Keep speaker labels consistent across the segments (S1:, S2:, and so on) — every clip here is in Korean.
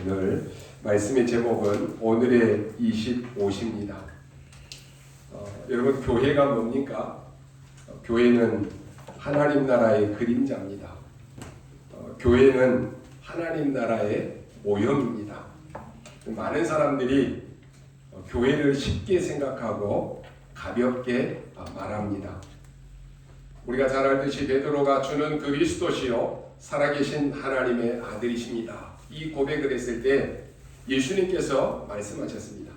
S1: 오늘 말씀의 제목은 오늘의 25시입니다. 여러분, 교회가 뭡니까? 교회는 하나님 나라의 그림자입니다. 교회는 하나님 나라의 모형입니다. 많은 사람들이 교회를 쉽게 생각하고 가볍게 말합니다. 우리가 잘 알듯이 베드로가 주는 그리스도시요 살아계신 하나님의 아들이십니다. 이 고백을 했을 때 예수님께서 말씀하셨습니다.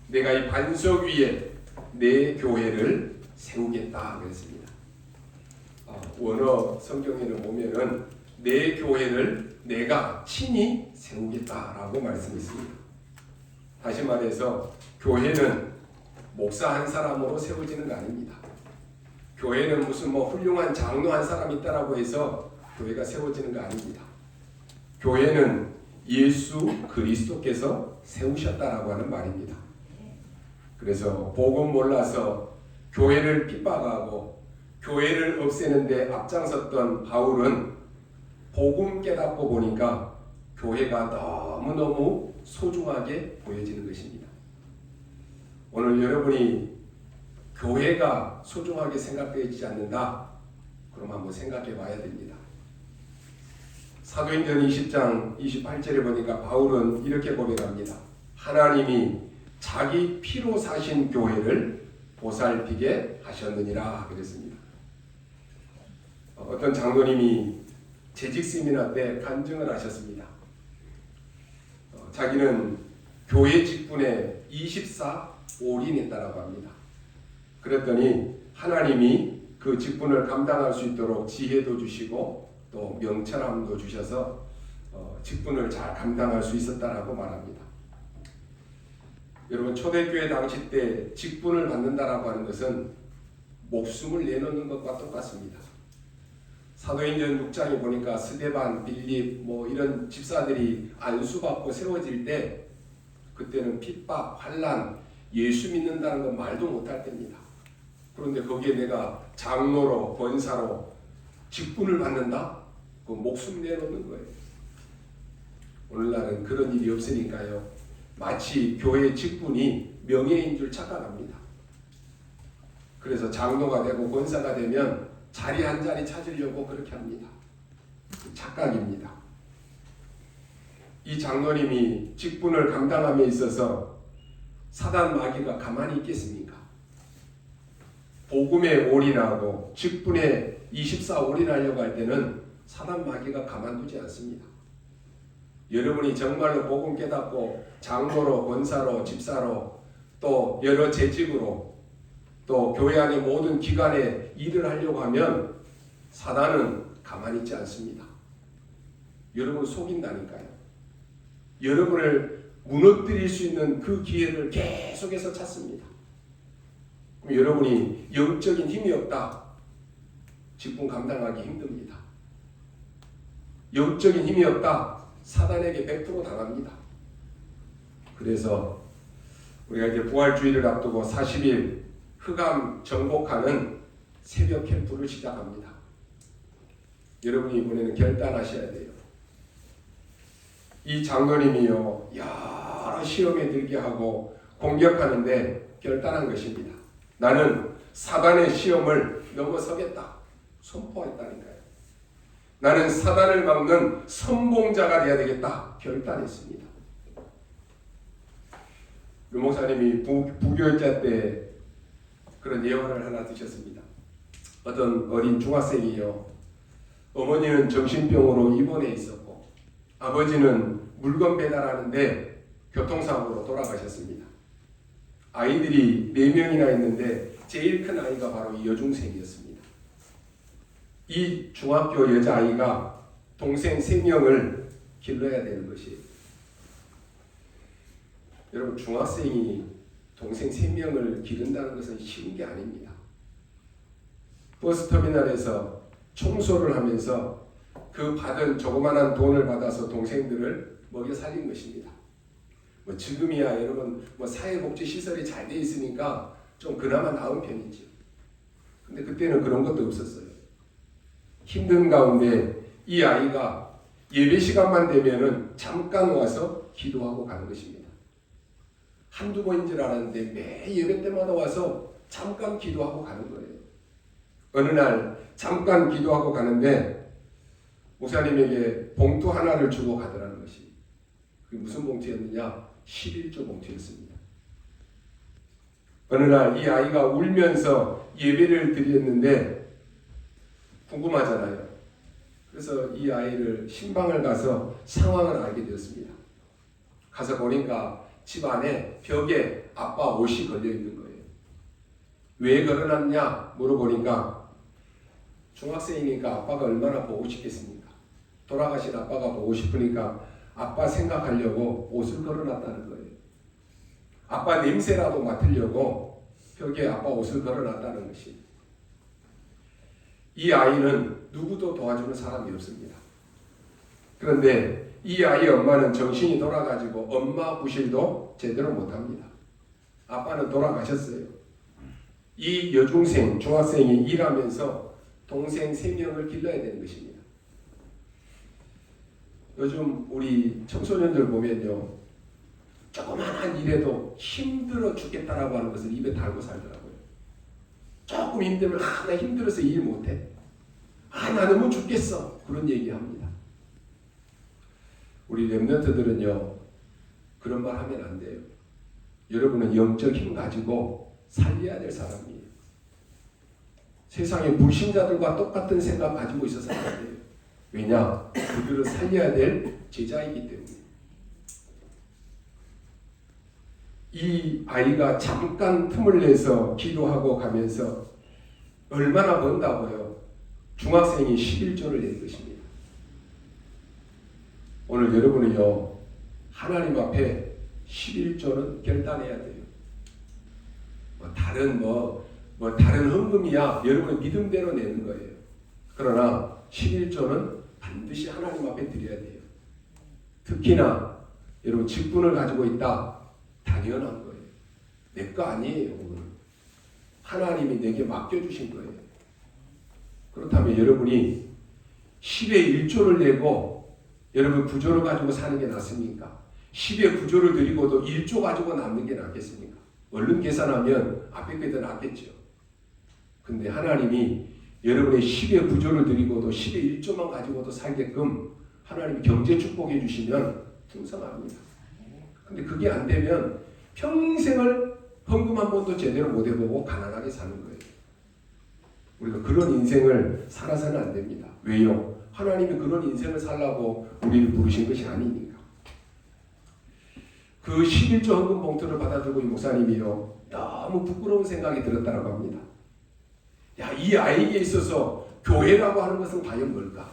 S1: 내가 이 반석 위에 내 교회를 세우겠다 그랬습니다. 원어 성경에는 보면은 내 교회를 내가 친히 세우겠다라고 말씀했습니다. 다시 말해서 교회는 목사 한 사람으로 세워지는 거 아닙니다. 교회는 무슨 훌륭한 장로 한 사람 있다라고 해서 교회가 세워지는 거 아닙니다. 교회는 예수 그리스도께서 세우셨다라고 하는 말입니다. 그래서 복음 몰라서 교회를 핍박하고 교회를 없애는데 앞장섰던 바울은 복음 깨닫고 보니까 교회가 너무너무 소중하게 보여지는 것입니다. 오늘 여러분이 교회가 소중하게 생각되지 않는다? 그럼 한번 생각해 봐야 됩니다. 사도행전 20장 28절에 보니까 바울은 이렇게 고백합니다. 하나님이 자기 피로 사신 교회를 보살피게 하셨느니라 그랬습니다. 어떤 장로님이 재직 세미나 때 간증을 하셨습니다. 자기는 교회 직분에 24 올인했다라고 합니다. 그랬더니 하나님이 그 직분을 감당할 수 있도록 지혜도 주시고 또 명철함도 주셔서 직분을 잘 감당할 수 있었다라고 말합니다. 여러분, 초대교회 당시 때 직분을 받는다라고 하는 것은 목숨을 내놓는 것과 똑같습니다. 사도행전 6장에 보니까 스데반, 빌립 이런 집사들이 안수받고 세워질 때 그때는 핍박, 환난, 예수 믿는다는 건 말도 못할 때입니다. 그런데 거기에 내가 장로로, 권사로 직분을 받는다? 그 목숨 내놓는 거예요. 오늘날은 그런 일이 없으니까요. 마치 교회 직분이 명예인 줄 착각합니다. 그래서 장로가 되고 권사가 되면 자리 한 자리 찾으려고 그렇게 합니다. 착각입니다. 이 장로님이 직분을 감당함에 있어서 사단 마귀가 가만히 있겠습니까? 복음에 올인하고 직분에 24 올인하려고 할 때는 사단 마귀가 가만두지 않습니다. 여러분이 정말로 복음 깨닫고 장로로, 권사로, 집사로 또 여러 재직으로 또 교회 안의 모든 기관에 일을 하려고 하면 사단은 가만히 있지 않습니다. 여러분을 속인다니까요. 여러분을 무너뜨릴 수 있는 그 기회를 계속해서 찾습니다. 그럼 여러분이 영적인 힘이 없다. 직분 감당하기 힘듭니다. 영적인 힘이 없다. 사단에게 100% 당합니다. 그래서 우리가 이제 부활주의를 앞두고 40일 흑암 정복하는 새벽 캠프를 시작합니다. 여러분이 이번에는 결단하셔야 돼요. 이 장로님이요, 여러 시험에 들게 하고 공격하는데 결단한 것입니다. 나는 사단의 시험을 넘어서겠다. 선포했다니까요. 나는 사단을 막는 선봉자가 되어야 되겠다. 결단했습니다. 류 목사님이 부교육자 때 그런 예언을 하나 드셨습니다. 어떤 어린 중학생이요. 어머니는 정신병으로 입원해 있었고 아버지는 물건 배달하는데 교통사고로 돌아가셨습니다. 아이들이 4명이나 있는데 제일 큰 아이가 바로 이 여중생이었습니다. 이 중학교 여자아이가 동생 3명을 길러야 되는 것이에요. 여러분, 중학생이 동생 3명을 기른다는 것은 쉬운 게 아닙니다. 버스터미널에서 청소를 하면서 그 받은 조그만한 돈을 받아서 동생들을 먹여 살린 것입니다. 지금이야 여러분 사회복지시설이 잘 돼 있으니까 좀 그나마 나은 편이죠. 근데 그때는 그런 것도 없었어요. 힘든 가운데 이 아이가 예배 시간만 되면은 잠깐 와서 기도하고 가는 것입니다. 한두 번인 줄 알았는데 매 예배 때마다 와서 잠깐 기도하고 가는 거예요. 어느 날 잠깐 기도하고 가는데 목사님에게 봉투 하나를 주고 가더라는 것이, 그게 무슨 봉투였느냐? 11조 봉투였습니다. 어느 날 이 아이가 울면서 예배를 드렸는데 궁금하잖아요. 그래서 이 아이를 신방을 가서 상황을 알게 되었습니다. 가서 보니까 집 안에 벽에 아빠 옷이 걸려 있는 거예요. 왜 걸어놨냐 물어보니까 중학생이니까 아빠가 얼마나 보고 싶겠습니까? 돌아가신 아빠가 보고 싶으니까 아빠 생각하려고 옷을 걸어놨다는 거예요. 아빠 냄새라도 맡으려고 벽에 아빠 옷을 걸어놨다는 것이. 이 아이는 누구도 도와주는 사람이 없습니다. 그런데 이 아이 엄마는 정신이 돌아가지고 엄마 부실도 제대로 못합니다. 아빠는 돌아가셨어요. 이 여중생, 중학생이 일하면서 동생 3명을 길러야 되는 것입니다. 요즘 우리 청소년들 보면요, 조그만한 일에도 힘들어 죽겠다라고 하는 것을 입에 달고 살더라고요. 조금 힘들면 나 힘들어서 일 못해. 나 너무 죽겠어. 그런 얘기합니다. 우리 렘넌트들은요, 그런 말 하면 안 돼요. 여러분은 영적 힘 가지고 살려야 될 사람이에요. 세상의 불신자들과 똑같은 생각 가지고 있어서 안 돼요. 왜냐? 그들을 살려야 될 제자이기 때문에. 이 아이가 잠깐 틈을 내서 기도하고 가면서 얼마나 번다고요? 중학생이 11조를 낸 것입니다. 오늘 여러분은요, 하나님 앞에 11조는 결단해야 돼요. 다른 헌금이야 여러분의 믿음대로 내는 거예요. 그러나 11조는 반드시 하나님 앞에 드려야 돼요. 특히나 여러분 직분을 가지고 있다, 당연한 거예요. 내 거 아니에요. 하나님이 내게 맡겨주신 거예요. 그렇다면 여러분이 10의 1조를 내고 여러분 9조를 가지고 사는 게 낫습니까? 10의 9조를 드리고도 1조 가지고 남는 게 낫겠습니까? 얼른 계산하면 앞에 게 더 낫겠죠. 근데 하나님이 여러분의 10의 9조를 드리고도 10의 1조만 가지고도 살게끔 하나님이 경제 축복해 주시면 풍성합니다. 근데 그게 안 되면 평생을 헌금 한 번도 제대로 못 해보고 가난하게 사는 거예요. 우리가 그런 인생을 살아서는 안 됩니다. 왜요? 하나님이 그런 인생을 살라고 우리를 부르신 것이 아니니까. 그 11조 헌금 봉투를 받아들고 이 목사님이요, 너무 부끄러운 생각이 들었다고 합니다. 야, 이 아이에게 있어서 교회라고 하는 것은 과연 뭘까?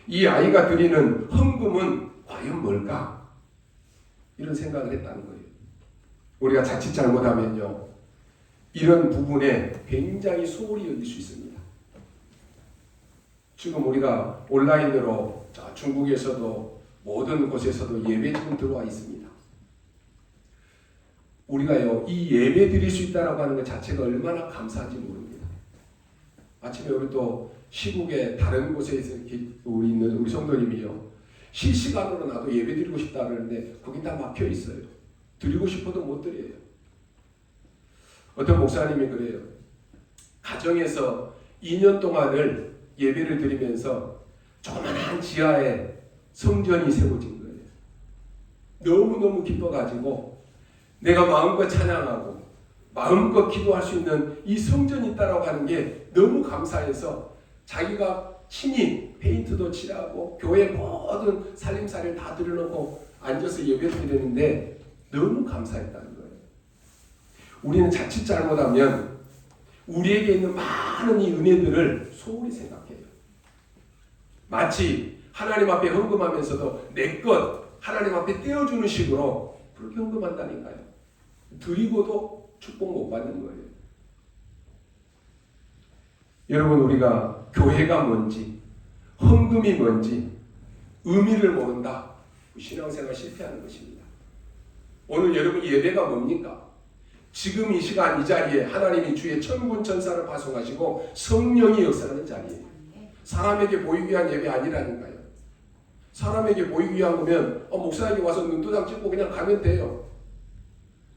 S1: 이 아이가 드리는 헌금은 과연 뭘까? 이런 생각을 했다는 거예요. 우리가 자칫 잘못하면요, 이런 부분에 굉장히 소홀히 여길 수 있습니다. 지금 우리가 온라인으로 중국에서도 모든 곳에서도 예배 지금 들어와 있습니다. 우리가요, 이 예배 드릴 수 있다라고 하는 것 자체가 얼마나 감사한지 모릅니다. 아침에 우리 또 시국의 다른 곳에서 우리 성도님이요, 실시간으로 나도 예배 드리고 싶다 그러는데 거기 다 막혀 있어요. 드리고 싶어도 못 드려요. 어떤 목사님이 그래요. 가정에서 2년 동안을 예배를 드리면서 조그만한 지하에 성전이 세워진 거예요. 너무너무 기뻐가지고 내가 마음껏 찬양하고 마음껏 기도할 수 있는 이 성전이 있다라고 하는 게 너무 감사해서 자기가 친히 페인트도 칠하고 교회 모든 살림살이를 다 들여놓고 앉아서 예배를 드리는데 너무 감사했다는 거예요. 우리는 자칫 잘못하면 우리에게 있는 많은 이 은혜들을 소홀히 생각해요. 마치 하나님 앞에 헌금하면서도 내 것 하나님 앞에 떼어주는 식으로 그렇게 헌금한다니까요. 드리고도 축복 못 받는 거예요. 여러분, 우리가 교회가 뭔지, 헌금이 뭔지 의미를 모른다, 신앙생활 실패하는 것입니다. 오늘 여러분 예배가 뭡니까? 지금 이 시간 이 자리에 하나님이 주의 천군 천사를 파송하시고 성령이 역사하는 자리예요. 사람에게 보이기 위한 예배 아니라니까요. 사람에게 보이기 위한 거면 목사에게 와서 눈도장 찍고 그냥 가면 돼요.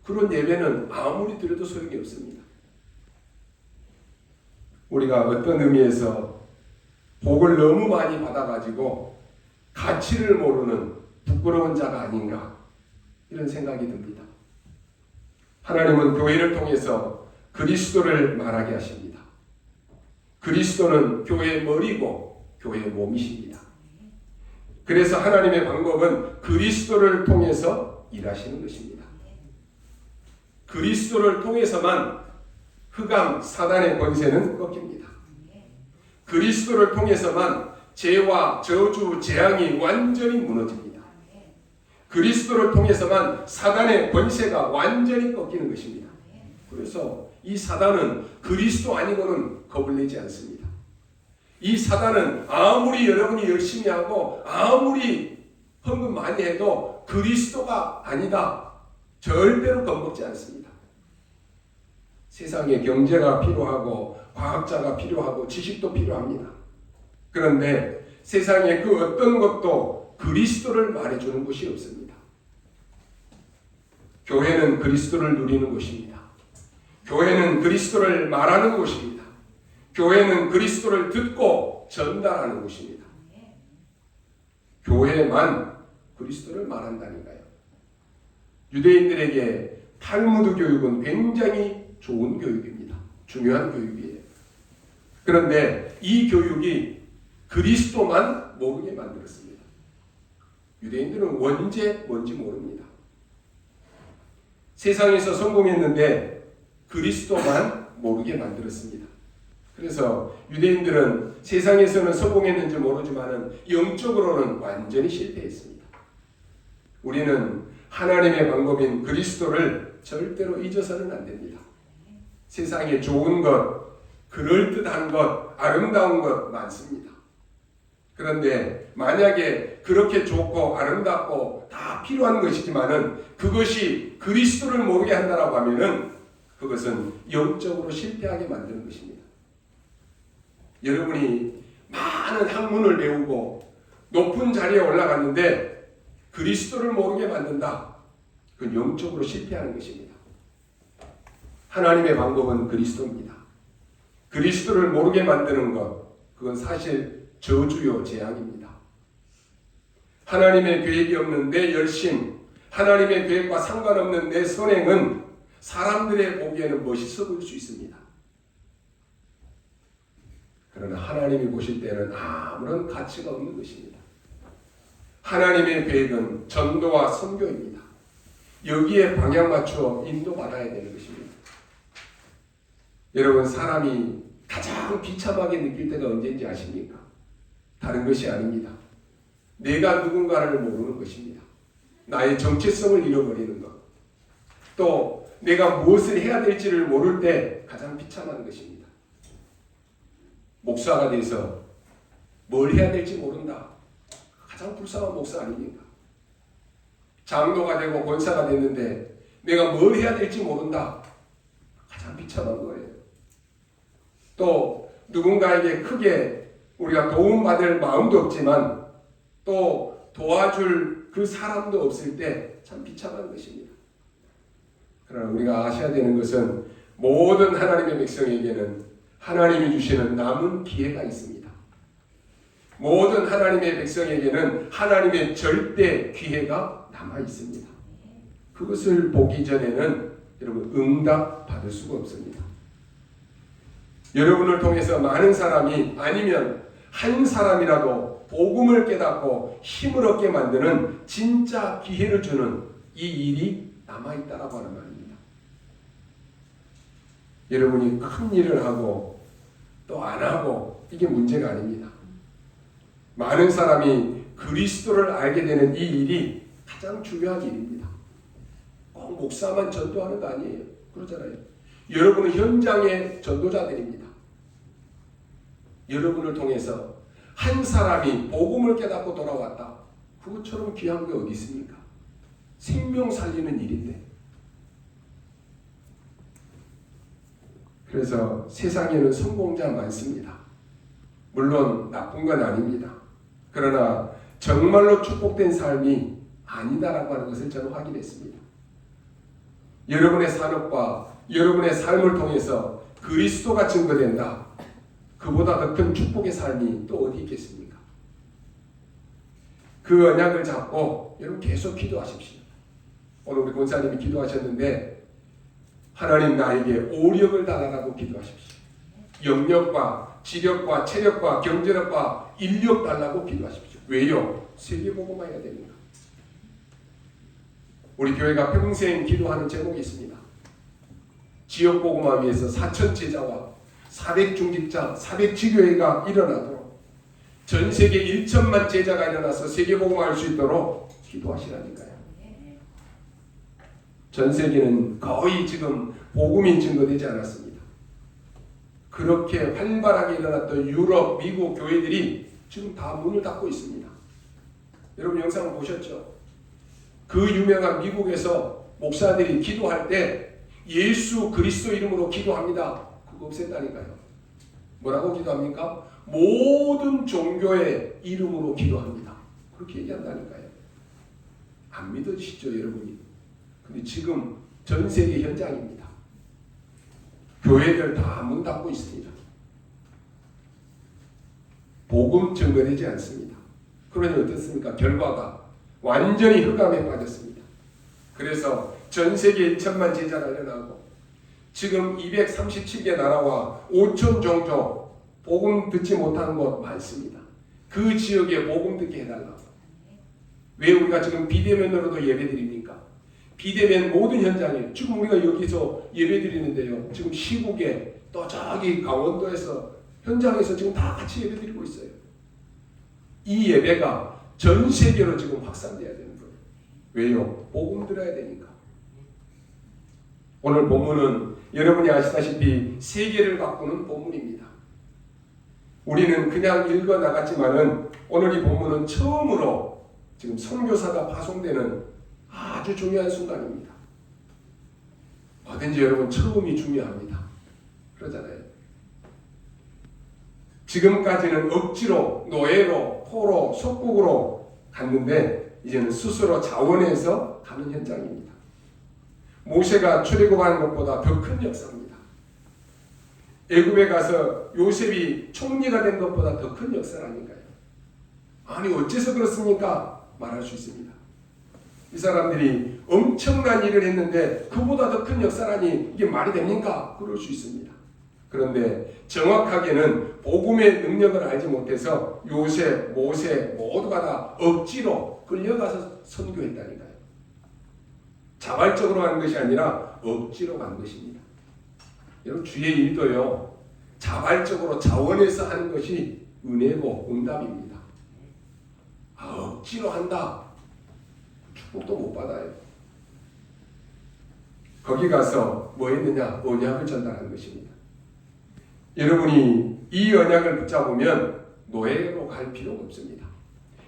S1: 그런 예배는 아무리 드려도 소용이 없습니다. 우리가 어떤 의미에서 복을 너무 많이 받아가지고 가치를 모르는 부끄러운 자가 아닌가 이런 생각이 듭니다. 하나님은 교회를 통해서 그리스도를 말하게 하십니다. 그리스도는 교회의 머리고 교회의 몸이십니다. 그래서 하나님의 방법은 그리스도를 통해서 일하시는 것입니다. 그리스도를 통해서만 흑암 사단의 권세는 꺾입니다. 그리스도를 통해서만 죄와 저주 재앙이 완전히 무너집니다. 그리스도를 통해서만 사단의 권세가 완전히 꺾이는 것입니다. 그래서 이 사단은 그리스도 아니고는 겁을 내지 않습니다. 이 사단은 아무리 여러분이 열심히 하고 아무리 헌금 많이 해도 그리스도가 아니다. 절대로 겁먹지 않습니다. 세상에 경제가 필요하고 과학자가 필요하고 지식도 필요합니다. 그런데 세상에 그 어떤 것도 그리스도를 말해주는 곳이 없습니다. 교회는 그리스도를 누리는 곳입니다. 교회는 그리스도를 말하는 곳입니다. 교회는 그리스도를 듣고 전달하는 곳입니다. 교회만 그리스도를 말한다니까요. 유대인들에게 탈무드 교육은 굉장히 좋은 교육입니다. 중요한 교육이에요. 그런데 이 교육이 그리스도만 모르게 만들었습니다. 유대인들은 원죄 뭔지 모릅니다. 세상에서 성공했는데 그리스도만 모르게 만들었습니다. 그래서 유대인들은 세상에서는 성공했는지 모르지만 영적으로는 완전히 실패했습니다. 우리는 하나님의 방법인 그리스도를 절대로 잊어서는 안 됩니다. 세상에 좋은 것, 그럴듯한 것, 아름다운 것 많습니다. 그런데 만약에 그렇게 좋고 아름답고 다 필요한 것이지만은 그것이 그리스도를 모르게 한다라고 하면은 그것은 영적으로 실패하게 만드는 것입니다. 여러분이 많은 학문을 배우고 높은 자리에 올라갔는데 그리스도를 모르게 만든다. 그건 영적으로 실패하는 것입니다. 하나님의 방법은 그리스도입니다. 그리스도를 모르게 만드는 것, 그건 사실 저주요 재앙입니다. 하나님의 계획이 없는 내 열심, 하나님의 계획과 상관없는 내 선행은 사람들의 보기에는 멋있어 보일 수 있습니다. 그러나 하나님이 보실 때는 아무런 가치가 없는 것입니다. 하나님의 계획은 전도와 선교입니다. 여기에 방향 맞춰 인도받아야 되는 것입니다. 여러분, 사람이 가장 비참하게 느낄 때가 언제인지 아십니까? 다른 것이 아닙니다. 내가 누군가를 모르는 것입니다. 나의 정체성을 잃어버리는 것. 또 내가 무엇을 해야 될지를 모를 때 가장 비참한 것입니다. 목사가 돼서 뭘 해야 될지 모른다. 가장 불쌍한 목사 아닙니까? 장로가 되고 권사가 됐는데 내가 뭘 해야 될지 모른다. 가장 비참한 거예요. 또 누군가에게 크게 우리가 도움받을 마음도 없지만 또 도와줄 그 사람도 없을 때 참 비참한 것입니다. 그러나 우리가 아셔야 되는 것은 모든 하나님의 백성에게는 하나님이 주시는 남은 기회가 있습니다. 모든 하나님의 백성에게는 하나님의 절대 기회가 남아 있습니다. 그것을 보기 전에는 여러분 응답 받을 수가 없습니다. 여러분을 통해서 많은 사람이 아니면 한 사람이라도 복음을 깨닫고 힘을 얻게 만드는 진짜 기회를 주는 이 일이 남아있다라고 하는 말입니다. 여러분이 큰 일을 하고 또 안 하고 이게 문제가 아닙니다. 많은 사람이 그리스도를 알게 되는 이 일이 가장 중요한 일입니다. 꼭 목사만 전도하는 거 아니에요. 그러잖아요. 여러분은 현장의 전도자들입니다. 여러분을 통해서 한 사람이 복음을 깨닫고 돌아왔다. 그것처럼 귀한 게 어디 있습니까? 생명 살리는 일인데. 그래서 세상에는 성공자 많습니다. 물론 나쁜 건 아닙니다. 그러나 정말로 축복된 삶이 아니다라고 하는 것을 저는 확인했습니다. 여러분의 산업과 여러분의 삶을 통해서 그리스도가 증거된다. 그보다 더 큰 축복의 삶이 또 어디 있겠습니까? 그 언약을 잡고 여러분 계속 기도하십시오. 오늘 우리 권사님이 기도하셨는데 하나님 나에게 오력을 달라고 기도하십시오. 영력과 지력과 체력과 경제력과 인력 달라고 기도하십시오. 왜요? 세계복음화해야 됩니다. 우리 교회가 평생 기도하는 제목이 있습니다. 지역복음화 위해서 4천 제자와 400중직자, 400지교회가 일어나도록 전 세계 1천만 제자가 일어나서 세계복음화할 수 있도록 기도하시라니까요. 전 세계는 거의 지금 복음이 증거되지 않았습니다. 그렇게 활발하게 일어났던 유럽, 미국 교회들이 지금 다 문을 닫고 있습니다. 여러분 영상을 보셨죠? 그 유명한 미국에서 목사들이 기도할 때 예수 그리스도 이름으로 기도합니다. 그거 없앤다니까요. 뭐라고 기도합니까? 모든 종교의 이름으로 기도합니다. 그렇게 얘기한다니까요. 안 믿어지시죠 여러분이? 근데 지금 전 세계 현장입니다. 교회들 다 문 닫고 있습니다. 복음 증거되지 않습니다. 그러니 어떻습니까? 결과가 완전히 흑암에 빠졌습니다. 그래서 전 세계 1천만 제자가 일어나고 지금 237개 나라와 5천 종족 복음 듣지 못하는 곳 많습니다. 그 지역에 복음 듣게 해달라고. 왜 우리가 지금 비대면으로도 예배드립니까? 비대면 모든 현장에 지금 우리가 여기서 예배드리는데요. 지금 시국에 또 저기 강원도에서 현장에서 지금 다 같이 예배드리고 있어요. 이 예배가 전 세계로 지금 확산돼야 되는 거예요. 왜요? 복음 들어야 되니까. 오늘 본문은 여러분이 아시다시피 세계를 바꾸는 본문입니다. 우리는 그냥 읽어 나갔지만은 오늘 이 본문은 처음으로 지금 선교사가 파송되는 아주 중요한 순간입니다. 뭐든지 여러분 처음이 중요합니다. 그러잖아요. 지금까지는 억지로 노예로 포로 속국으로 갔는데 이제는 스스로 자원해서 가는 현장입니다. 모세가 출애굽하는 것보다 더 큰 역사입니다. 애굽에 가서 요셉이 총리가 된 것보다 더 큰 역사라니까요. 아니 어째서 그렇습니까? 말할 수 있습니다. 이 사람들이 엄청난 일을 했는데 그보다 더 큰 역사라니 이게 말이 됩니까? 그럴 수 있습니다. 그런데 정확하게는 복음의 능력을 알지 못해서 요셉, 모세 모두가 다 억지로 끌려가서 선교했다니까요. 자발적으로 한 것이 아니라 억지로 간 것입니다. 여러분 주의 일도요. 자발적으로 자원해서 하는 것이 은혜고 응답입니다. 억지로 한다. 축복도 못 받아요. 거기 가서 뭐 했느냐? 언약을 전달하는 것입니다. 여러분이 이 언약을 붙잡으면 노예로 갈 필요가 없습니다.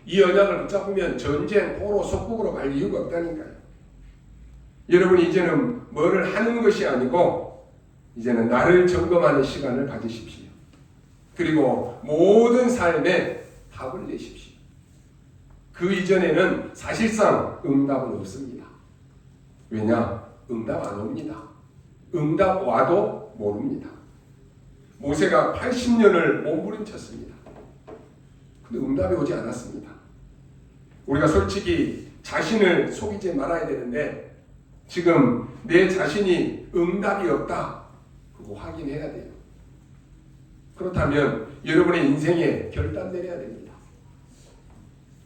S1: 이 언약을 붙잡으면 전쟁, 포로, 속국으로 갈 이유가 없다니까요. 여러분이 이제는 뭐를 하는 것이 아니고 이제는 나를 점검하는 시간을 가지십시오. 그리고 모든 삶에 답을 내십시오. 그 이전에는 사실상 응답은 없습니다. 왜냐? 응답 안 옵니다. 응답 와도 모릅니다. 모세가 80년을 몸부림쳤습니다. 근데 응답이 오지 않았습니다. 우리가 솔직히 자신을 속이지 말아야 되는데 지금 내 자신이 응답이 없다. 그거 확인해야 돼요. 그렇다면 여러분의 인생에 결단 내려야 됩니다.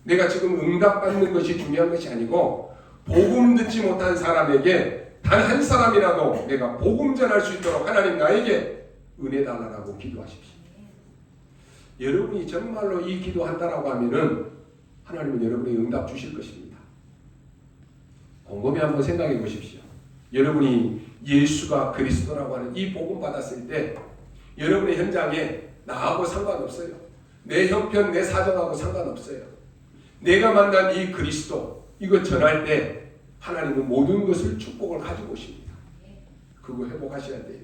S1: 내가 지금 응답받는 것이 중요한 것이 아니고 복음 듣지 못한 사람에게 단 한 사람이라도 내가 복음 전할 수 있도록 하나님 나에게 은혜 달라고 기도하십시오. 여러분이 정말로 이 기도한다라고 하면은 하나님은 여러분에게 응답 주실 것입니다. 곰곰이 한번 생각해 보십시오. 여러분이 예수가 그리스도라고 하는 이 복음 받았을 때 여러분의 현장에 나하고 상관없어요. 내 형편, 내 사정하고 상관없어요. 내가 만난 이 그리스도 이거 전할 때 하나님은 모든 것을 축복을 가지고 오십니다. 그거 회복하셔야 돼요.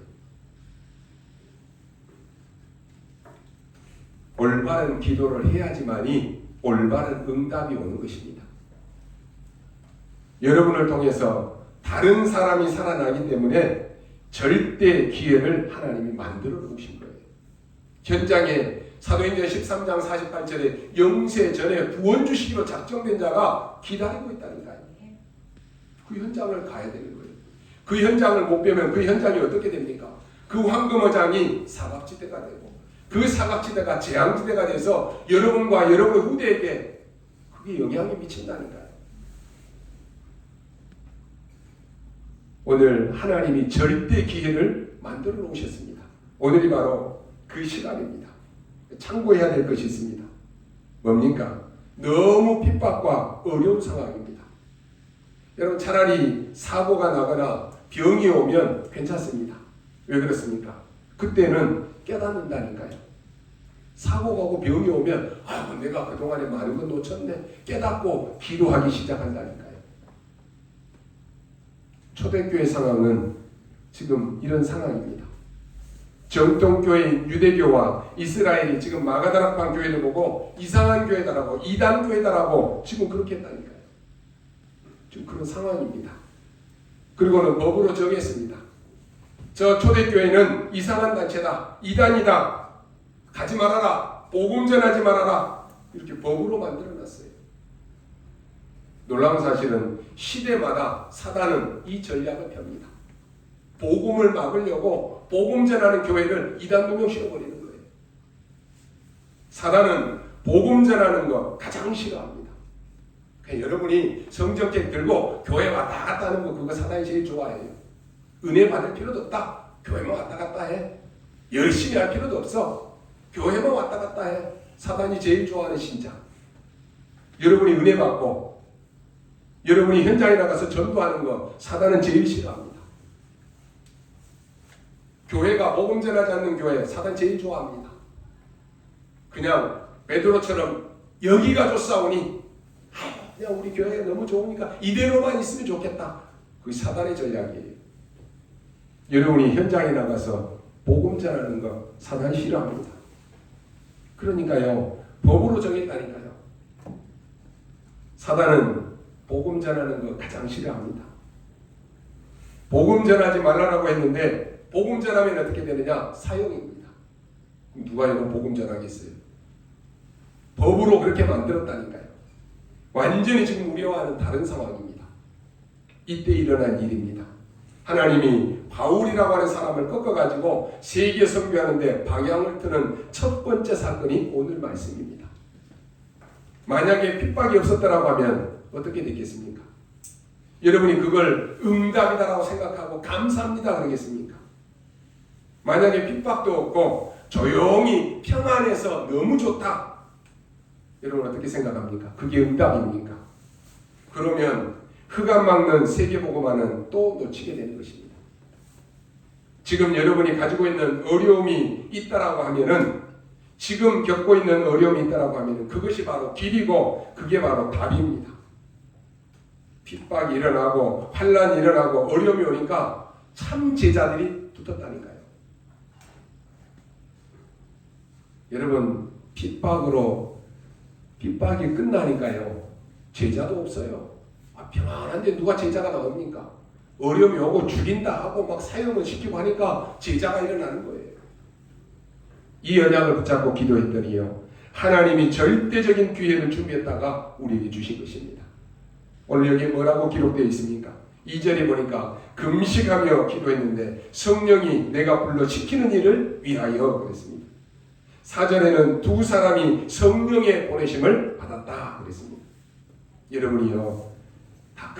S1: 올바른 기도를 해야지만이 올바른 응답이 오는 것입니다. 여러분을 통해서 다른 사람이 살아나기 때문에 절대 기회를 하나님이 만들어 놓으신 거예요. 현장에 사도행전 13장 48절에 영세 전에 구원 주시기로 작정된 자가 기다리고 있다니까요. 그 현장을 가야 되는 거예요. 그 현장을 못 빼면 그 현장이 어떻게 됩니까? 그 황금어장이 사각지대가 되고 그 사각지대가 재앙지대가 돼서 여러분과 여러분의 후대에게 그게 영향이 미친다니까요. 오늘 하나님이 절대 기회를 만들어 놓으셨습니다. 오늘이 바로 그 시간입니다. 참고해야 될 것이 있습니다. 뭡니까? 너무 핍박과 어려운 상황입니다. 여러분 차라리 사고가 나거나 병이 오면 괜찮습니다. 왜 그렇습니까? 그때는 깨닫는다니까요. 사고가 오고 병이 오면 내가 그동안에 많은 건 놓쳤네. 깨닫고 기도하기 시작한다니까요. 초대교회 상황은 지금 이런 상황입니다. 정통교회인 유대교와 이스라엘이 지금 마가다락방 교회를 보고 이상한 교회다라고 이단 교회다라고 지금 그렇게 했다니까요. 지금 그런 상황입니다. 그리고는 법으로 정했습니다. 저 초대교회는 이상한 단체다. 이단이다. 가지 말아라. 복음 전하지 말아라. 이렇게 법으로 만들어놨어요. 놀라운 사실은 시대마다 사단은 이 전략을 펴니다. 복음을 막으려고 복음 전하는 교회를 이단 누명 씌워버리는 거예요. 사단은 복음 전하는 거 가장 싫어합니다. 그러니까 여러분이 성경책 들고 교회 왔다 갔다 하는 거 그거 사단이 제일 좋아해요. 은혜 받을 필요도 없다. 교회만 왔다 갔다 해. 열심히 할 필요도 없어. 교회만 왔다 갔다 해. 사단이 제일 좋아하는 신자. 여러분이 은혜 받고 여러분이 현장에 나가서 전도하는 거 사단은 제일 싫어합니다. 교회가 복음 전하지 않는 교회 사단 제일 좋아합니다. 그냥 베드로처럼 여기가 좋사오니 그냥 우리 교회가 너무 좋으니까 이대로만 있으면 좋겠다. 그게 사단의 전략이에요. 여러분이 현장에 나가서 복음 전하는 거 사단이 싫어합니다. 그러니까요. 법으로 정했다니까요. 사단은 복음 전하는 거 가장 싫어합니다. 복음 전하지 말라고 했는데 복음 전하면 어떻게 되느냐? 사형입니다. 누가 이런 복음 전하겠어요? 법으로 그렇게 만들었다니까요. 완전히 지금 우리와는 다른 상황입니다. 이때 일어난 일입니다. 하나님이 바울이라고 하는 사람을 꺾어가지고 세계 선교하는데 방향을 트는 첫 번째 사건이 오늘 말씀입니다. 만약에 핍박이 없었다라고 하면 어떻게 됐겠습니까? 여러분이 그걸 응답이다라고 생각하고 감사합니다 그러겠습니까? 만약에 핍박도 없고 조용히 평안해서 너무 좋다. 여러분 어떻게 생각합니까? 그게 응답입니까? 그러면 흑암 막는 세계복음화는 또 놓치게 되는 것입니다. 지금 여러분이 가지고 있는 어려움이 있다라고 하면은 지금 겪고 있는 어려움이 있다라고 하면은 그것이 바로 길이고 그게 바로 답입니다. 핍박이 일어나고 환란이 일어나고 어려움이 오니까 참 제자들이 붙었다니까요. 여러분 핍박이 끝나니까요. 제자도 없어요. 평안한데 누가 제자가 나옵니까? 어려움이 오고 죽인다 하고 막 사형을 시키고 하니까 제자가 일어나는 거예요. 이 언약을 붙잡고 기도했더니요. 하나님이 절대적인 기회를 준비했다가 우리에게 주신 것입니다. 오늘 여기 뭐라고 기록되어 있습니까? 2절에 보니까 금식하며 기도했는데 성령이 내가 불러 시키는 일을 위하여 그랬습니다. 4절에는 두 사람이 성령의 보내심을 받았다 그랬습니다. 여러분이요 다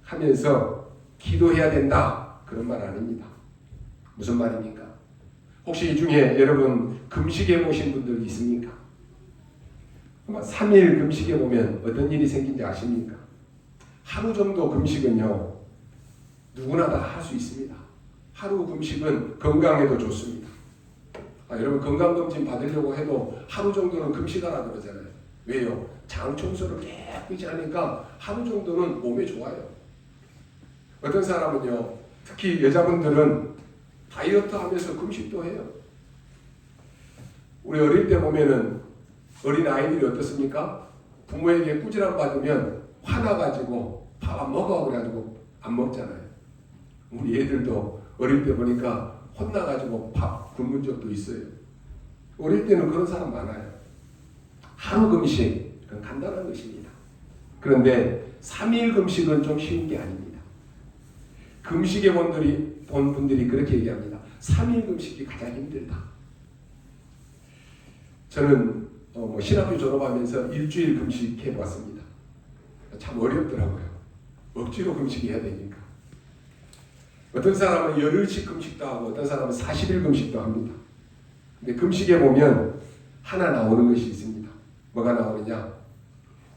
S1: 금식하면서 기도해야 된다 그런 말 아닙니다. 무슨 말입니까? 혹시 이 중에 여러분 금식해 보신 분들 있습니까? 3일 금식해 보면 어떤 일이 생긴지 아십니까? 하루 정도 금식은요 누구나 다 할 수 있습니다. 하루 금식은 건강에도 좋습니다. 여러분 건강검진 받으려고 해도 하루 정도는 금식하라 그러잖아요. 왜요? 장 청소를 깨끗이 하니까 하루 정도는 몸에 좋아요. 어떤 사람은요 특히 여자분들은 다이어트 하면서 금식도 해요. 우리 어릴 때 보면은 어린 아이들이 어떻습니까? 부모에게 꾸지람 받으면 화나가지고 밥 안 먹어 그래가지고 안 먹잖아요. 우리 애들도 어릴 때 보니까 혼나가지고 밥 굶은 적도 있어요. 어릴 때는 그런 사람 많아요. 하루 금식, 그건 간단한 것입니다. 그런데 3일 금식은 좀 쉬운 게 아닙니다. 금식에 본 분들이 그렇게 얘기합니다. 3일 금식이 가장 힘들다. 저는 신학교 졸업하면서 일주일 금식 해봤습니다. 참 어렵더라고요. 억지로 금식해야 되니까. 어떤 사람은 열흘씩 금식도 하고 어떤 사람은 40일 금식도 합니다. 근데 금식에 보면 하나 나오는 것이 있습니다. 뭐가 나오느냐?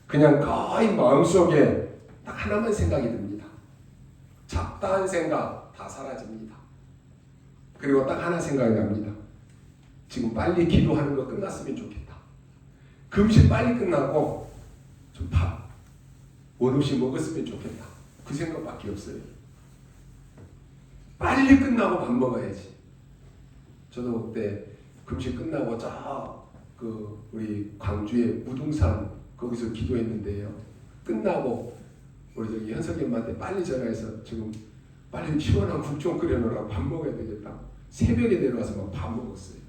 S1: 그냥 거의 마음속에 딱 하나만 생각이 듭니다. 잡다한 생각 다 사라집니다. 그리고 딱 하나 생각이 납니다. 지금 빨리 기도하는 거 끝났으면 좋겠다. 금식 빨리 끝나고 좀 밥 원없이 먹었으면 좋겠다. 그 생각밖에 없어요. 빨리 끝나고 밥 먹어야지. 저도 그때 금식 끝나고 우리 광주의 무등산 거기서 기도했는데요. 끝나고 우리 저기 현석이 엄마한테 빨리 전화해서 지금 빨리 시원한 국 좀 끓여놓으라고 밥 먹어야 되겠다. 새벽에 내려와서 막 밥 먹었어요.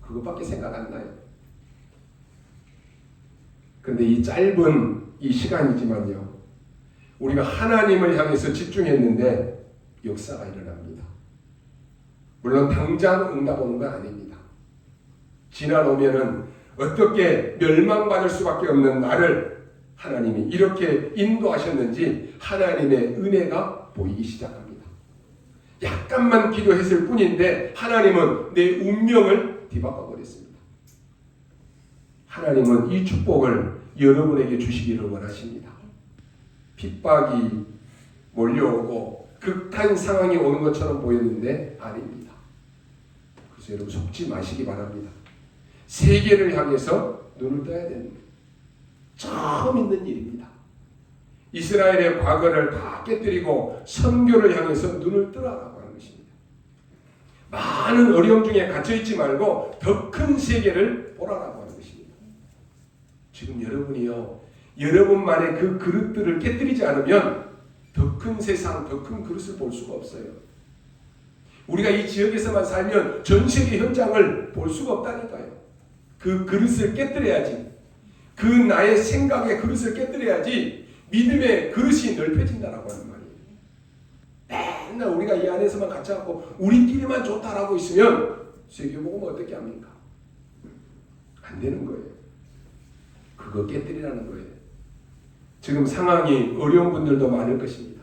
S1: 그것밖에 생각 안 나요. 그런데 이 짧은 이 시간이지만요. 우리가 하나님을 향해서 집중했는데 역사가 일어납니다. 물론 당장 응답 오는 건 아닙니다. 지나오면은 어떻게 멸망받을 수밖에 없는 나를 하나님이 이렇게 인도하셨는지 하나님의 은혜가 보이기 시작합니다. 약간만 기도했을 뿐인데 하나님은 내 운명을 뒤바꿔 버렸습니다. 하나님은 이 축복을 여러분에게 주시기를 원하십니다. 핍박이 몰려오고 극한 상황이 오는 것처럼 보였는데 아닙니다. 그래서 여러분 속지 마시기 바랍니다. 세계를 향해서 눈을 떠야 됩니다. 처음 있는 일입니다. 이스라엘의 과거를 다 깨뜨리고 선교를 향해서 눈을 뜨라라고 하는 것입니다. 많은 어려움 중에 갇혀있지 말고 더 큰 세계를 보라라고 하는 것입니다. 지금 여러분이요, 여러분만의 그 그릇들을 깨뜨리지 않으면 더 큰 세상, 더 큰 그릇을 볼 수가 없어요. 우리가 이 지역에서만 살면 전 세계 현장을 볼 수가 없다니까요. 그 그릇을 깨뜨려야지. 그 나의 생각의 그릇을 깨뜨려야지 믿음의 그릇이 넓혀진다라고 하는 말이에요. 맨날 우리가 이 안에서만 갇혀갖고 우리끼리만 좋다라고 있으면 세계복음은 어떻게 합니까? 안 되는 거예요. 그거 깨뜨리라는 거예요. 지금 상황이 어려운 분들도 많을 것입니다.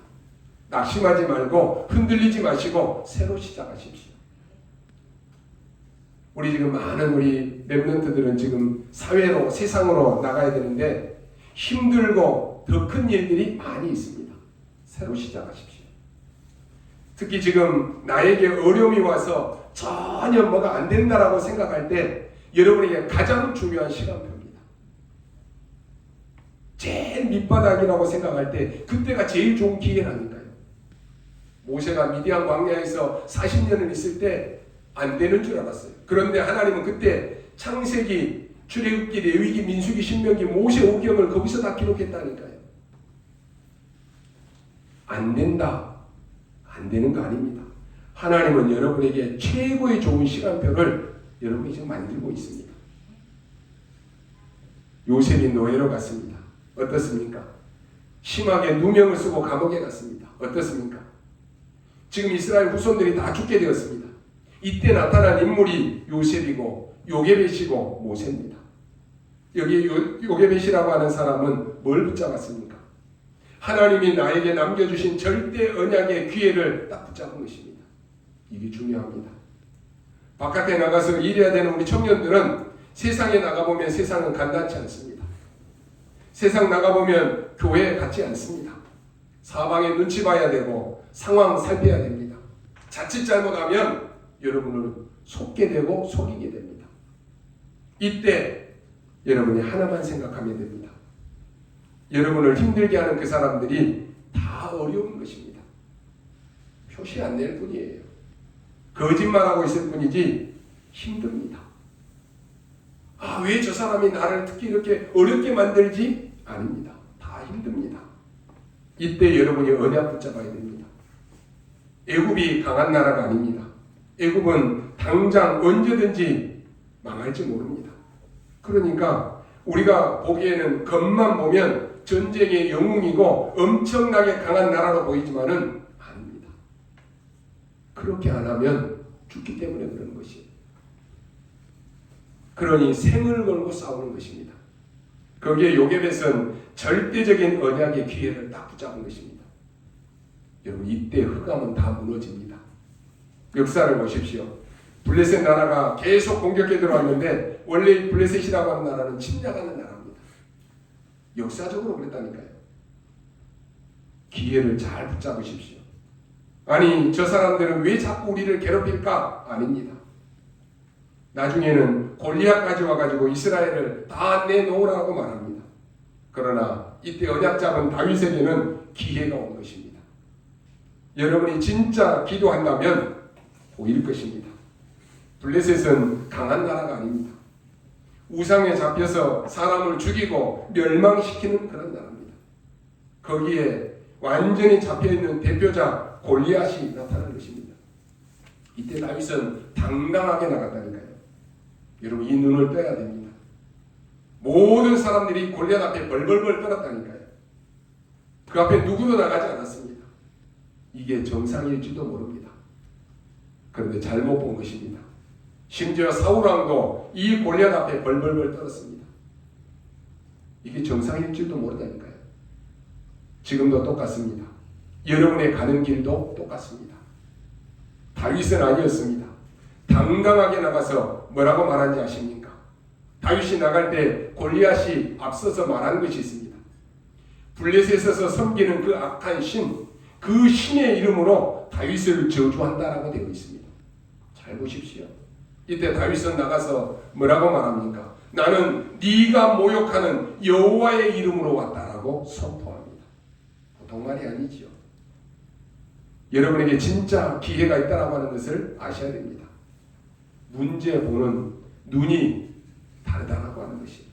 S1: 낙심하지 말고 흔들리지 마시고 새로 시작하십시오. 우리 지금 많은 우리 랩런트들은 지금 사회로 세상으로 나가야 되는데 힘들고 더 큰 일들이 많이 있습니다. 새로 시작하십시오. 특히 지금 나에게 어려움이 와서 전혀 뭐가 안 된다라고 생각할 때 여러분에게 가장 중요한 시간표입니다. 제일 밑바닥이라고 생각할 때 그때가 제일 좋은 기회라니까요. 모세가 미디안 광야에서 40년을 있을 때 안 되는 줄 알았어요. 그런데 하나님은 그때 창세기, 출애굽기, 레위기, 민수기, 신명기, 모세 오경을 거기서 다 기록했다니까요. 안 된다. 안 되는 거 아닙니다. 하나님은 여러분에게 최고의 좋은 시간표를 여러분이 지금 만들고 있습니다. 요셉이 노예로 갔습니다. 어떻습니까? 심하게 누명을 쓰고 감옥에 갔습니다. 어떻습니까? 지금 이스라엘 후손들이 다 죽게 되었습니다. 이때 나타난 인물이 요셉이고 요게벳이고 모세입니다. 여기 요게벳이라고 하는 사람은 뭘 붙잡았습니까? 하나님이 나에게 남겨주신 절대 언약의 기회를 딱 붙잡은 것입니다. 이게 중요합니다. 바깥에 나가서 일해야 되는 우리 청년들은 세상에 나가보면 세상은 간단치 않습니다. 세상 나가보면 교회에 같지 않습니다. 사방에 눈치 봐야 되고 상황 살펴야 됩니다. 자칫 잘못하면 여러분을 속게 되고 속이게 됩니다. 이때 여러분이 하나만 생각하면 됩니다. 여러분을 힘들게 하는 그 사람들이 다 어려운 것입니다. 표시 안 낼 뿐이에요. 거짓말하고 있을 뿐이지 힘듭니다. 아, 왜 저 사람이 나를 특히 이렇게 어렵게 만들지? 아닙니다. 다 힘듭니다. 이때 여러분이 언약 붙잡아야 됩니다. 애굽이 강한 나라가 아닙니다. 애굽은 당장 언제든지 망할지 모릅니다. 그러니까 우리가 보기에는 겉만 보면 전쟁의 영웅이고 엄청나게 강한 나라로 보이지만은 아닙니다. 그렇게 안 하면 죽기 때문에 그런 것이에요. 그러니 생을 걸고 싸우는 것입니다. 거기에 요셉은 절대적인 언약의 기회를 딱 붙잡은 것입니다. 여러분, 이때 흑암은 다 무너집니다. 역사를 보십시오. 블레셋 나라가 계속 공격해 들어왔는데 원래 이 블레셋이라고 하는 나라는 침략하는 나라입니다. 역사적으로 그랬다니까요. 기회를 잘 붙잡으십시오. 아니, 저 사람들은 왜 자꾸 우리를 괴롭힐까? 아닙니다. 나중에는 골리앗까지 와가지고 이스라엘을 다 내놓으라고 말합니다. 그러나 이때 언약 잡은 다윗에게는 기회가 온 것입니다. 여러분이 진짜 기도한다면 보일 것입니다. 블레셋은 강한 나라가 아닙니다. 우상에 잡혀서 사람을 죽이고 멸망시키는 그런 나라입니다. 거기에 완전히 잡혀있는 대표자 골리앗이 나타난 것입니다. 이때 다윗은 당당하게 나갔다니까요. 여러분, 이 눈을 떼야 됩니다. 모든 사람들이 골리앗 앞에 벌벌벌 떨었다니까요. 그 앞에 누구도 나가지 않았습니다. 이게 정상일지도 모릅니다. 그런데 잘못 본 것입니다. 심지어 사울왕도 이 골리앗 앞에 벌벌벌 떨었습니다. 이게 정상일지도 모르다니까요. 지금도 똑같습니다. 여러분의 가는 길도 똑같습니다. 다윗은 아니었습니다. 당당하게 나가서 뭐라고 말한지 아십니까? 다윗이 나갈 때 골리앗이 앞서서 말한 것이 있습니다. 블레셋에서 섬기는 그 악한 신, 그 신의 이름으로 다윗을 저주한다라고 되어 있습니다. 잘 보십시오. 이때 다윗은 나가서 뭐라고 말합니까? 나는 네가 모욕하는 여호와의 이름으로 왔다라고 선포합니다. 보통 말이 아니지요. 여러분에게 진짜 기회가 있다라고 하는 것을 아셔야 됩니다. 문제 보는 눈이 다르다라고 하는 것이.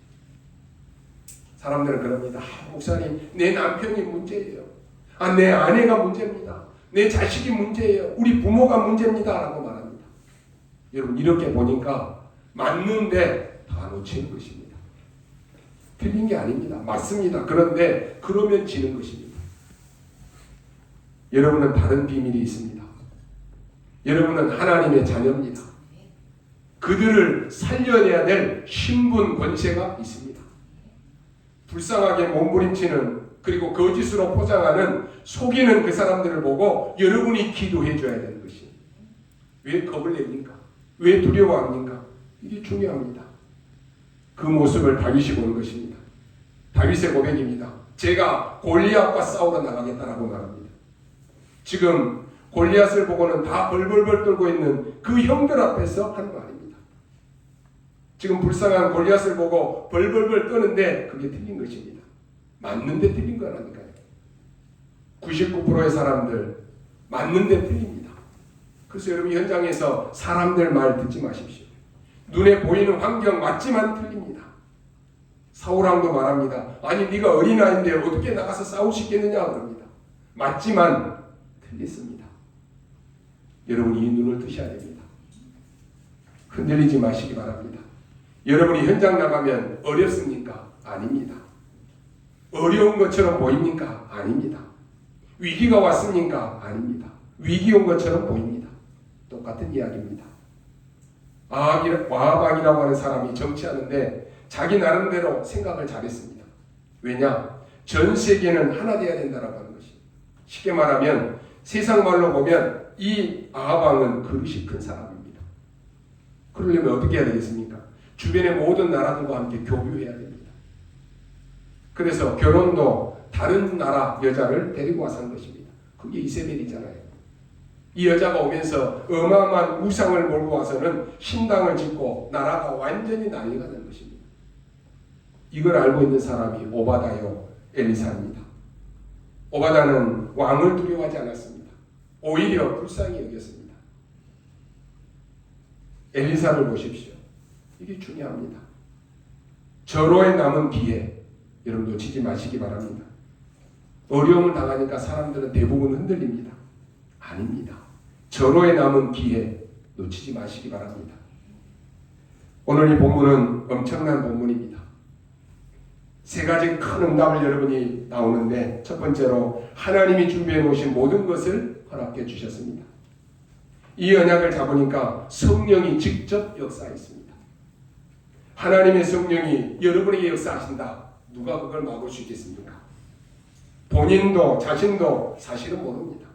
S1: 사람들은 그럽니다. 아, 목사님, 내 남편이 문제예요. 아, 내 아내가 문제입니다. 내 자식이 문제예요. 우리 부모가 문제입니다. 라고 말합니다. 여러분, 이렇게 보니까 맞는데 다 놓치는 것입니다. 틀린 게 아닙니다. 맞습니다. 그런데 그러면 지는 것입니다. 여러분은 다른 비밀이 있습니다. 여러분은 하나님의 자녀입니다. 그들을 살려내야 될 신분 권세가 있습니다. 불쌍하게 몸부림치는, 그리고 거짓으로 포장하는, 속이는 그 사람들을 보고 여러분이 기도해 줘야 되는 것이. 왜 겁을 냅니까? 왜 두려워합니까? 이게 중요합니다. 그 모습을 다윗이 보는 것입니다. 다윗의 고백입니다. 제가 골리앗과 싸우러 나가겠다라고 말합니다. 지금 골리앗을 보고는 다 벌벌벌 떨고 있는 그 형들 앞에서 하는 말입니다. 지금 불쌍한 골리앗을 보고 벌벌벌 떠는데 그게 틀린 것입니다. 맞는데 틀린 거라니까요. 99%의 사람들 맞는데 틀립니다. 그래서 여러분, 현장에서 사람들 말 듣지 마십시오. 눈에 보이는 환경 맞지만 틀립니다. 사울왕도 말합니다. 아니, 네가 어린아이인데 어떻게 나가서 싸울 수 있겠느냐 그럽니다. 맞지만 틀렸습니다. 여러분, 이 눈을 뜨셔야 됩니다. 흔들리지 마시기 바랍니다. 여러분이 현장 나가면 어렵습니까? 아닙니다. 어려운 것처럼 보입니까? 아닙니다. 위기가 왔습니까? 아닙니다. 위기 온 것처럼 보입니다. 똑같은 이야기입니다. 와하방이라고 하는 사람이 정치하는데 자기 나름대로 생각을 잘했습니다. 왜냐? 전 세계는 하나 되어야 된다라고 하는 것이. 쉽게 말하면 세상 말로 보면 이 아하방은 그릇이 큰 사람입니다. 그러려면 어떻게 해야 되겠습니까? 주변의 모든 나라들과 함께 교류해야 됩니다. 그래서 결혼도 다른 나라 여자를 데리고 와서 한 것입니다. 그게 이세벨이잖아요. 이 여자가 오면서 어마어마한 우상을 몰고 와서는 신당을 짓고 나라가 완전히 난리가 난 것입니다. 이걸 알고 있는 사람이 오바다요 엘리사입니다. 오바다는 왕을 두려워하지 않았습니다. 오히려 불쌍히 여겼습니다. 엘리사를 보십시오. 이게 중요합니다. 절호에 남은 기회 여러분 놓치지 마시기 바랍니다. 어려움을 당하니까 사람들은 대부분 흔들립니다. 아닙니다. 절호에 남은 기회 놓치지 마시기 바랍니다. 오늘 이 본문은 엄청난 본문입니다. 세 가지 큰 응답을 여러분이 나오는데 첫 번째로 하나님이 준비해 놓으신 모든 것을 허락해 주셨습니다. 이 언약을 잡으니까 성령이 직접 역사했습니다. 하나님의 성령이 여러분에게 역사하신다. 누가 그걸 막을 수 있겠습니까? 본인도 자신도 사실은 모릅니다.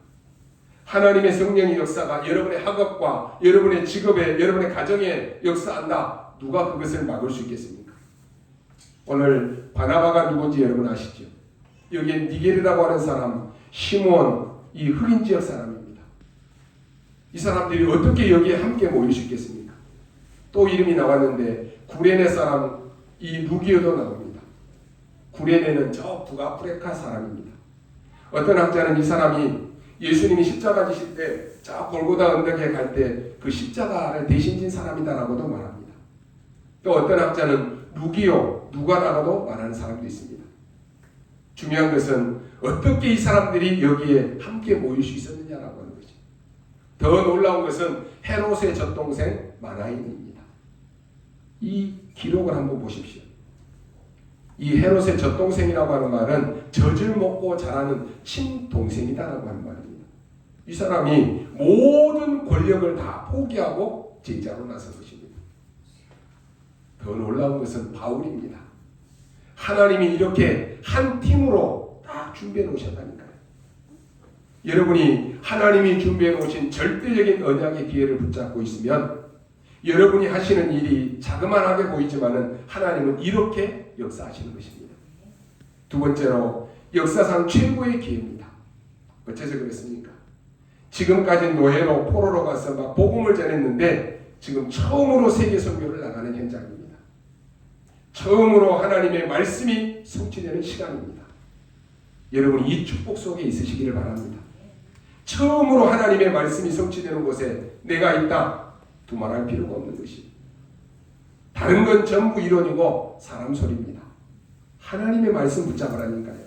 S1: 하나님의 성령의 역사가 여러분의 학업과 여러분의 직업에 여러분의 가정에 역사한다. 누가 그것을 막을 수 있겠습니까? 오늘 바나바가 누군지 여러분 아시죠? 여기에 니게르라고 하는 사람 시몬 이 흑인 지역 사람입니다. 이 사람들이 어떻게 여기에 함께 모일 수 있겠습니까? 또 이름이 나왔는데 구레네 사람 이 루기오도 나옵니다. 구레네는 저 북아프리카 사람입니다. 어떤 학자는 이 사람이 예수님이 십자가 지실 때 저 골고다 언덕에 갈 때 그 십자가를 대신 진 사람이다라고도 말합니다. 또 어떤 학자는 루기오, 누가라고도 말하는 사람도 있습니다. 중요한 것은 어떻게 이 사람들이 여기에 함께 모일 수 있었느냐라고 하는 거죠. 더 놀라운 것은 헤롯의 젖동생 마나인입니다. 이 기록을 한번 보십시오. 이 헤롯의 젖동생이라고 하는 말은 젖을 먹고 자라는 친동생이다라고 하는 말입니다. 이 사람이 모든 권력을 다 포기하고 제자로 나선 것입니다. 더 놀라운 것은 바울입니다. 하나님이 이렇게 한 팀으로 딱 준비해 놓으셨다니까요. 여러분이 하나님이 준비해 놓으신 절대적인 언약의 기회를 붙잡고 있으면 여러분이 하시는 일이 자그만하게 보이지만은 하나님은 이렇게 역사하시는 것입니다. 두 번째로 역사상 최고의 기회입니다. 어째서 그랬습니까? 지금까지 노예로 포로로 가서 막 복음을 전했는데 지금 처음으로 세계 선교를 나가는 현장입니다. 처음으로 하나님의 말씀이 성취되는 시간입니다. 여러분 이 축복 속에 있으시기를 바랍니다. 처음으로 하나님의 말씀이 성취되는 곳에 내가 있다. 두말할 필요가 없는 것이 다른 건 전부 이론이고 사람 소리입니다. 하나님의 말씀 붙잡으라니까요.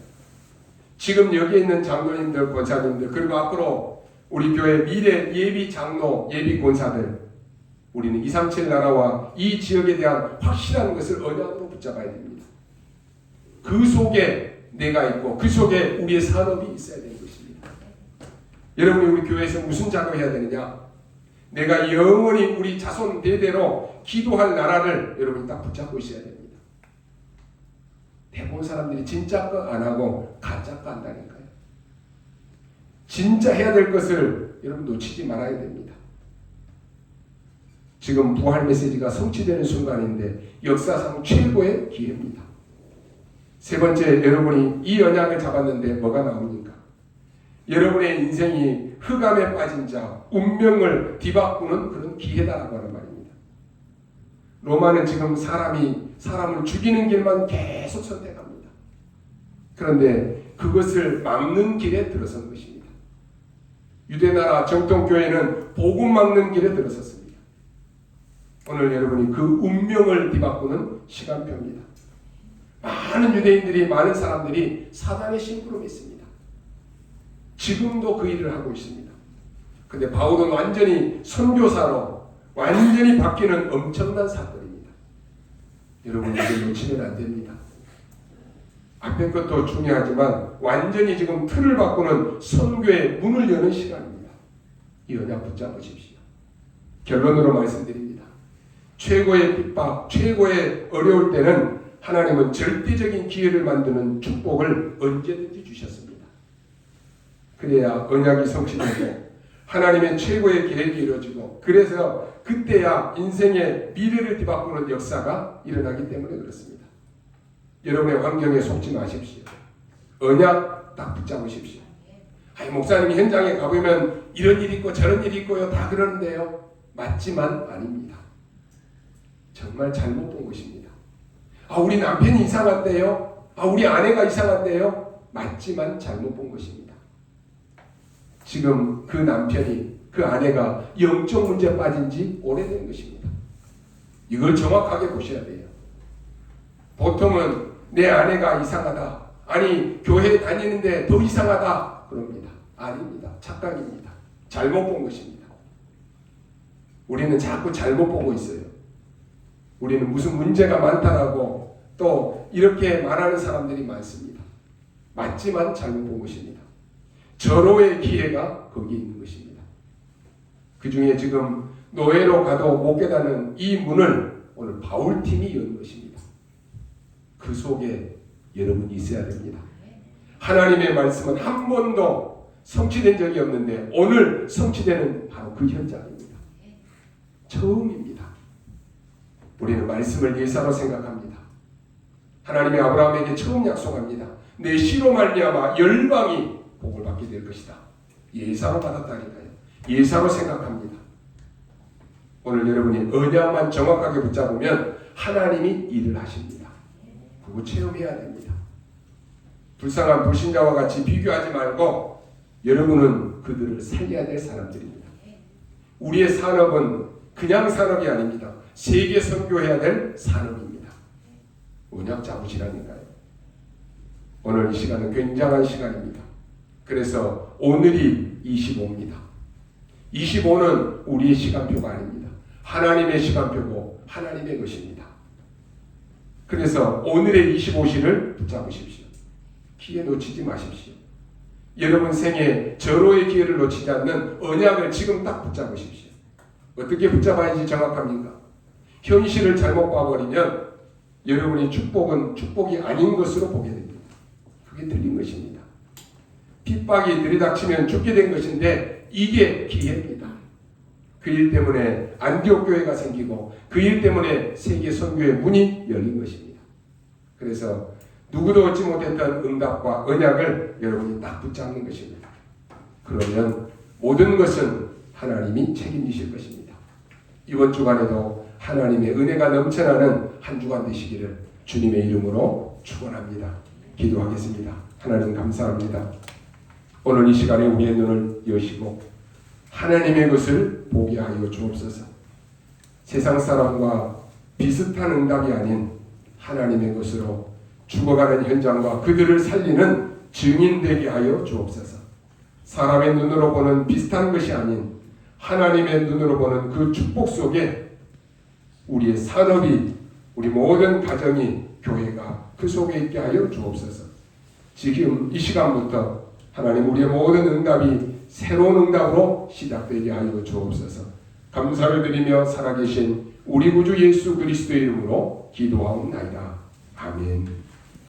S1: 지금 여기 있는 장로님들, 권사님들 그리고 앞으로 우리 교회 미래 예비 장로, 예비 권사들 우리는 237 나라와 이 지역에 대한 확실한 것을 언약으로 붙잡아야 됩니다. 그 속에 내가 있고 그 속에 우리의 산업이 있어야 되는 것입니다. 여러분이 우리 교회에서 무슨 작업을 해야 되느냐? 내가 영원히 우리 자손 대대로 기도할 나라를 여러분이 딱 붙잡고 있어야 됩니다. 대부분 사람들이 진짜 거 안 하고 가짜 거 한다니까요. 진짜 해야 될 것을 여러분 놓치지 말아야 됩니다. 지금 부활 메시지가 성취되는 순간인데 역사상 최고의 기회입니다. 세 번째, 여러분이 이 언약을 잡았는데 뭐가 나옵니까? 여러분의 인생이 흑암에 빠진 자, 운명을 뒤바꾸는 그런 기회다라고 하는 말입니다. 로마는 지금 사람을 죽이는 길만 계속 선택합니다. 그런데 그것을 막는 길에 들어선 것입니다. 유대나라 정통교회는 복음 막는 길에 들어섰습니다. 오늘 여러분이 그 운명을 뒤바꾸는 시간표입니다. 많은 유대인들이, 많은 사람들이 사단의 심부름했습니다. 지금도 그 일을 하고 있습니다. 근데 바울은 완전히 선교사로 완전히 바뀌는 엄청난 사건입니다. 여러분 이걸 놓치면 안 됩니다. 앞에 것도 중요하지만 완전히 지금 틀을 바꾸는 선교의 문을 여는 시간입니다. 이 언약 붙잡으십시오. 결론으로 말씀드립니다. 최고의 핍박, 최고의 어려울 때는 하나님은 절대적인 기회를 만드는 축복을 언제든지 주셨습니다. 그래야 언약이 성취되고 하나님의 최고의 계획이 이루어지고 그래서 그때야 인생의 미래를 뒤바꾸는 역사가 일어나기 때문에 그렇습니다. 여러분의 환경에 속지 마십시오. 언약 딱 붙잡으십시오. 아니 목사님이 현장에 가보면 이런 일이 있고 저런 일이 있고요. 다 그러는데요. 맞지만 아닙니다. 정말 잘못 본 것입니다. 아 우리 남편이 이상한데요. 아 우리 아내가 이상한데요. 맞지만 잘못 본 것입니다. 지금 그 남편이 그 아내가 영적 문제에 빠진 지 오래된 것입니다. 이걸 정확하게 보셔야 돼요. 보통은 내 아내가 이상하다. 아니, 교회 다니는데 더 이상하다. 그럽니다. 아닙니다. 착각입니다. 잘못 본 것입니다. 우리는 자꾸 잘못 보고 있어요. 우리는 무슨 문제가 많다라고 또 이렇게 말하는 사람들이 많습니다. 맞지만 잘못 본 것입니다. 절호의 기회가 거기에 있는 것입니다. 그 중에 지금 노예로 가도 못 깨닫는 이 문을 오늘 바울팀이 연 것입니다. 그 속에 여러분이 있어야 됩니다. 하나님의 말씀은 한 번도 성취된 적이 없는데 오늘 성취되는 바로 그 현장입니다. 처음입니다. 우리는 말씀을 예사로 생각합니다. 하나님이 아브라함에게 처음 약속합니다. 내 씨로 말미암아 열방이 복을 받게 될 것이다. 예사로 받았다니까요. 예사로 생각합니다. 오늘 여러분이 언약만 정확하게 붙잡으면 하나님이 일을 하십니다. 그거 체험해야 됩니다. 불쌍한 불신자와 같이 비교하지 말고 여러분은 그들을 살려야 될 사람들입니다. 우리의 산업은 그냥 산업이 아닙니다. 세계 선교해야 될 산업입니다. 언약 잡으시라니까요. 오늘 이 시간은 굉장한 시간입니다. 그래서 오늘이 25입니다. 25는 우리의 시간표가 아닙니다. 하나님의 시간표고 하나님의 것입니다. 그래서 오늘의 25시를 붙잡으십시오. 기회 놓치지 마십시오. 여러분 생에 절호의 기회를 놓치지 않는 언약을 지금 딱 붙잡으십시오. 어떻게 붙잡아야지 정확합니까? 현실을 잘못 봐버리면 여러분이 축복은 축복이 아닌 것으로 보게 됩니다. 그게 틀린 것입니다. 핍박이 들이닥치면 죽게 된 것인데 이게 기회입니다. 그 일 때문에 안디옥 교회가 생기고 그 일 때문에 세계 선교의 문이 열린 것입니다. 그래서 누구도 얻지 못했던 응답과 언약을 여러분이 딱 붙잡는 것입니다. 그러면 모든 것은 하나님이 책임지실 것입니다. 이번 주간에도 하나님의 은혜가 넘쳐나는 한 주간 되시기를 주님의 이름으로 축원합니다. 기도하겠습니다. 하나님 감사합니다. 오늘 이 시간에 우리의 눈을 여시고 하나님의 것을 보게 하여 주옵소서. 세상 사람과 비슷한 응답이 아닌 하나님의 것으로 죽어가는 현장과 그들을 살리는 증인 되게 하여 주옵소서. 사람의 눈으로 보는 비슷한 것이 아닌 하나님의 눈으로 보는 그 축복 속에 우리의 산업이, 우리 모든 가정이, 교회가 그 속에 있게 하여 주옵소서. 지금 이 시간부터 하나님 우리의 모든 응답이 새로운 응답으로 시작되게 하여 주옵소서. 감사를 드리며 살아계신 우리 구주 예수 그리스도의 이름으로 기도하옵나이다. 아멘.